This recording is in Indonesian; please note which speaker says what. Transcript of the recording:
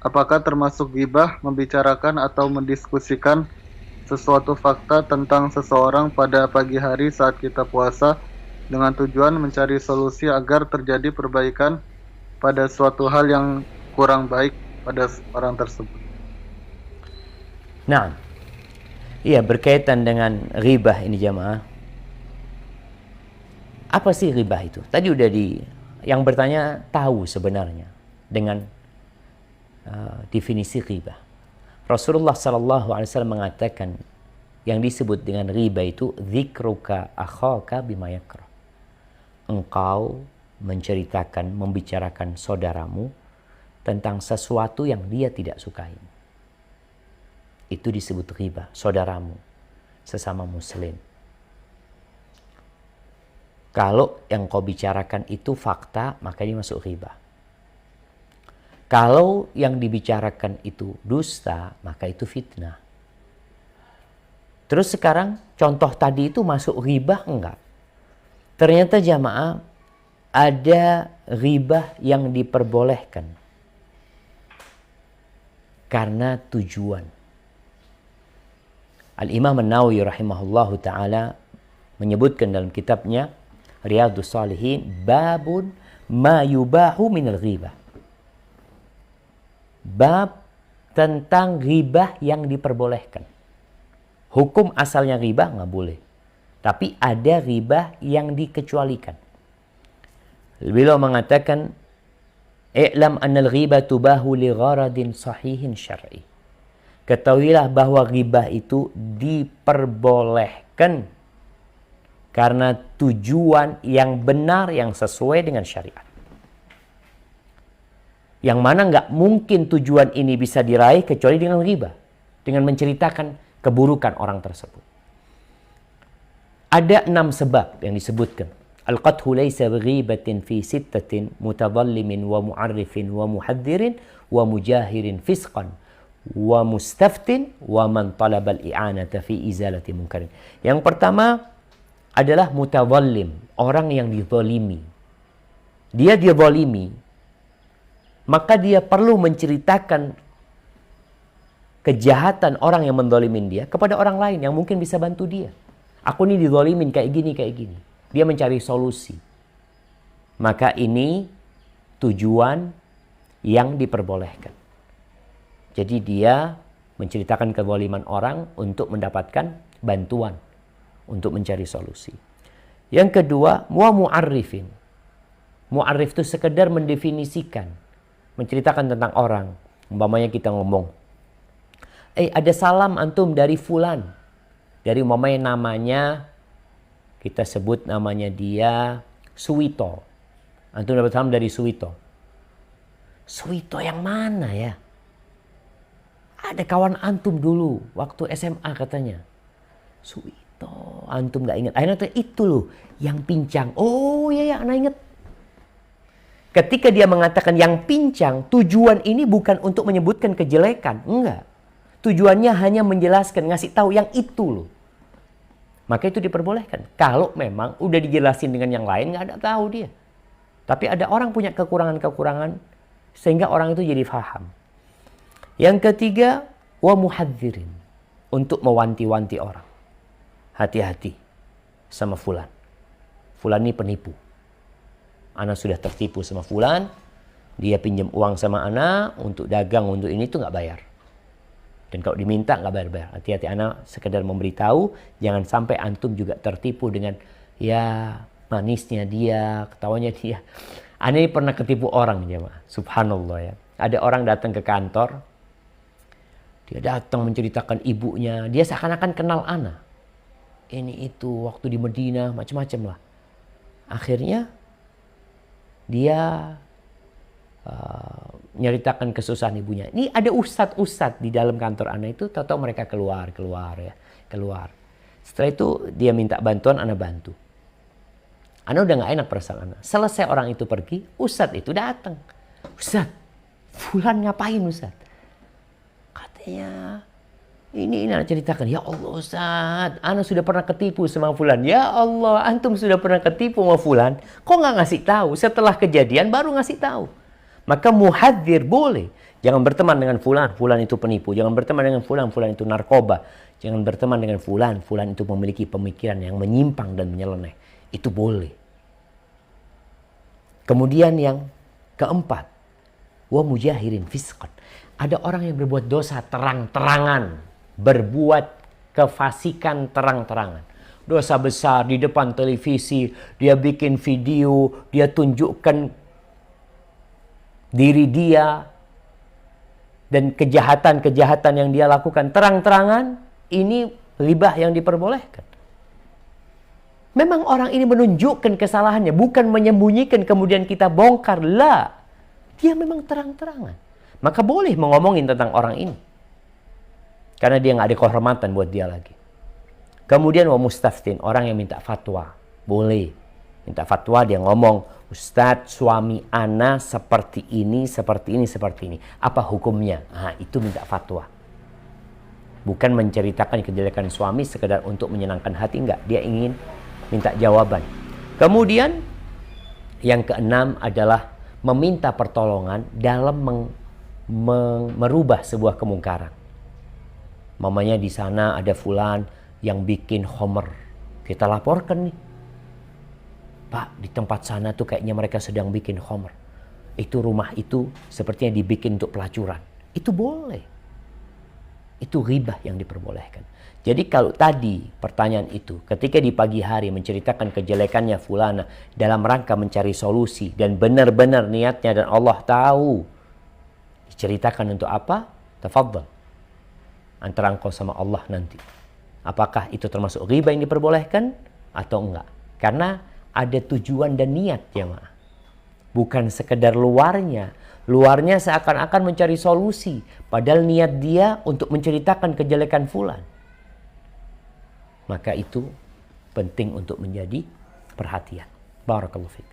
Speaker 1: Apakah termasuk ghibah membicarakan atau mendiskusikan sesuatu fakta tentang seseorang pada pagi hari saat kita puasa dengan tujuan mencari solusi agar terjadi perbaikan pada suatu hal yang kurang baik pada orang tersebut?
Speaker 2: Nah, iya, berkaitan dengan ghibah ini jamaah. Apa sih ghibah itu? Tadi udah yang bertanya tahu sebenarnya dengan definisi ghibah. Rasulullah SAW mengatakan yang disebut dengan ghibah itu dzikruka akhaka bima yakrah. Engkau menceritakan, membicarakan saudaramu tentang sesuatu yang dia tidak sukai. Itu disebut ghibah, saudaramu, sesama muslim. Kalau yang kau bicarakan itu fakta, maka ini masuk ghibah. Kalau yang dibicarakan itu dusta, maka itu fitnah. Terus sekarang contoh tadi itu masuk ghibah enggak? Ternyata jamaah ada ghibah yang diperbolehkan karena tujuan. Al-Imam An-Nawawi rahimahullahu ta'ala menyebutkan dalam kitabnya Riyadhus Shalihin, babun ma yubahu minal ghibah. Bab tentang ghibah yang diperbolehkan. Hukum asalnya ghibah nggak boleh. Tapi ada ghibah yang dikecualikan. Beliau mengatakan, "I'lam annal ghibah tubahu li gharadin sahihin syar'i." Ketahuilah bahwa ghibah itu diperbolehkan karena tujuan yang benar yang sesuai dengan syariat. Yang mana nggak mungkin tujuan ini bisa diraih kecuali dengan ghibah, dengan menceritakan keburukan orang tersebut. Ada 6 sebab yang disebutkan. Al-qathu laysa bighibatin fi sittatin mutadallimin wa mu'arrifin wa muhadzirin wa mujahirin fisqan wa mustaftin wa man talaba al-i'anata fi izalati munkarin. Yang pertama adalah mutadallim, orang yang dizalimi. Dia dizalimi, maka dia perlu menceritakan kejahatan orang yang mendolimin dia kepada orang lain yang mungkin bisa bantu dia. Aku ini didolimin kayak gini, kayak gini. Dia mencari solusi. Maka ini tujuan yang diperbolehkan. Jadi dia menceritakan kezaliman orang untuk mendapatkan bantuan, untuk mencari solusi. Yang kedua, mu'arrifin. Mu'arrif itu sekedar mendefinisikan, menceritakan tentang orang. Umpamanya kita ngomong, ada salam antum dari fulan. Dari umpamanya namanya, kita sebut namanya dia Suwito. Antum dapat salam dari Suwito. Suwito yang mana ya? Ada kawan antum dulu, waktu SMA katanya. Suwito, antum gak ingat. Akhirnya itu loh, yang pincang. Oh iya ya, anak ingat. Ketika dia mengatakan yang pincang, tujuan ini bukan untuk menyebutkan kejelekan. Enggak. Tujuannya hanya menjelaskan, ngasih tahu yang itu loh. Maka itu diperbolehkan. Kalau memang udah dijelasin dengan yang lain, nggak ada tahu dia. Tapi ada orang punya kekurangan-kekurangan, sehingga orang itu jadi faham. Yang ketiga, wa muhadzirin. Untuk mewanti-wanti orang. Hati-hati sama fulan. Fulan ini penipu. Ana sudah tertipu sama fulan, dia pinjam uang sama ana untuk dagang, untuk ini tuh nggak bayar. Dan kalau diminta nggak bayar-bayar. Hati-hati, ana sekedar memberitahu, jangan sampai antum juga tertipu dengan ya manisnya dia, ketawanya dia. Ana ini pernah ketipu orang jemaah. Subhanallah ya. Ada orang datang ke kantor, dia datang menceritakan ibunya, dia seakan-akan kenal ana. Ini itu waktu di Medina macam-macam lah. Akhirnya dia nyeritakan kesusahan ibunya. Ini ada ustadz di dalam kantor ana itu, tahu-tahu mereka keluar. Setelah itu dia minta bantuan, ana bantu. Ana udah nggak enak perasaan ana. Selesai orang itu pergi, ustadz itu datang. Ustadz, fulan ngapain ustadz? Katanya ini ana ceritakan, ya Allah ustadz, ana sudah pernah ketipu sama fulan. Ya Allah, antum sudah pernah ketipu sama fulan, kok nggak ngasih tahu? Setelah kejadian baru ngasih tahu. Maka muhadzir boleh. Jangan berteman dengan fulan, fulan itu penipu. Jangan berteman dengan fulan, fulan itu narkoba. Jangan berteman dengan fulan, fulan itu memiliki pemikiran yang menyimpang dan menyeleneh. Itu boleh. Kemudian yang keempat, wa mujahirin fisqan. Ada orang yang berbuat dosa terang-terangan, berbuat kefasikan terang-terangan. Dosa besar di depan televisi, dia bikin video, dia tunjukkan diri dia dan kejahatan-kejahatan yang dia lakukan terang-terangan, ini ghibah yang diperbolehkan. Memang orang ini menunjukkan kesalahannya, bukan menyembunyikan kemudian kita bongkar. Lah, dia memang terang-terangan. Maka boleh mengomongin tentang orang ini. Karena dia nggak ada kehormatan buat dia lagi. Kemudian wa mustaftin, orang yang minta fatwa. Boleh. Minta fatwa, dia ngomong, Ustadz, suami ana seperti ini, seperti ini, seperti ini. Apa hukumnya? Nah, itu minta fatwa. Bukan menceritakan kejelekan suami sekedar untuk menyenangkan hati, enggak. Dia ingin minta jawaban. Kemudian yang keenam adalah meminta pertolongan dalam merubah sebuah kemungkaran. Mamanya di sana ada fulan yang bikin homer. Kita laporkan nih. Pak, di tempat sana tuh kayaknya mereka sedang bikin homer. Itu rumah itu sepertinya dibikin untuk pelacuran. Itu boleh. Itu ghibah yang diperbolehkan. Jadi kalau tadi pertanyaan itu, ketika di pagi hari menceritakan kejelekannya fulana dalam rangka mencari solusi dan benar-benar niatnya dan Allah tahu, diceritakan untuk apa? Tafadhal. Antara engkau sama Allah nanti. Apakah itu termasuk ghibah yang diperbolehkan atau enggak? Karena ada tujuan dan niat jemaah. Bukan sekedar luarnya. Luarnya seakan-akan mencari solusi. Padahal niat dia untuk menceritakan kejelekan fulan. Maka itu penting untuk menjadi perhatian. Barakallahu fiik.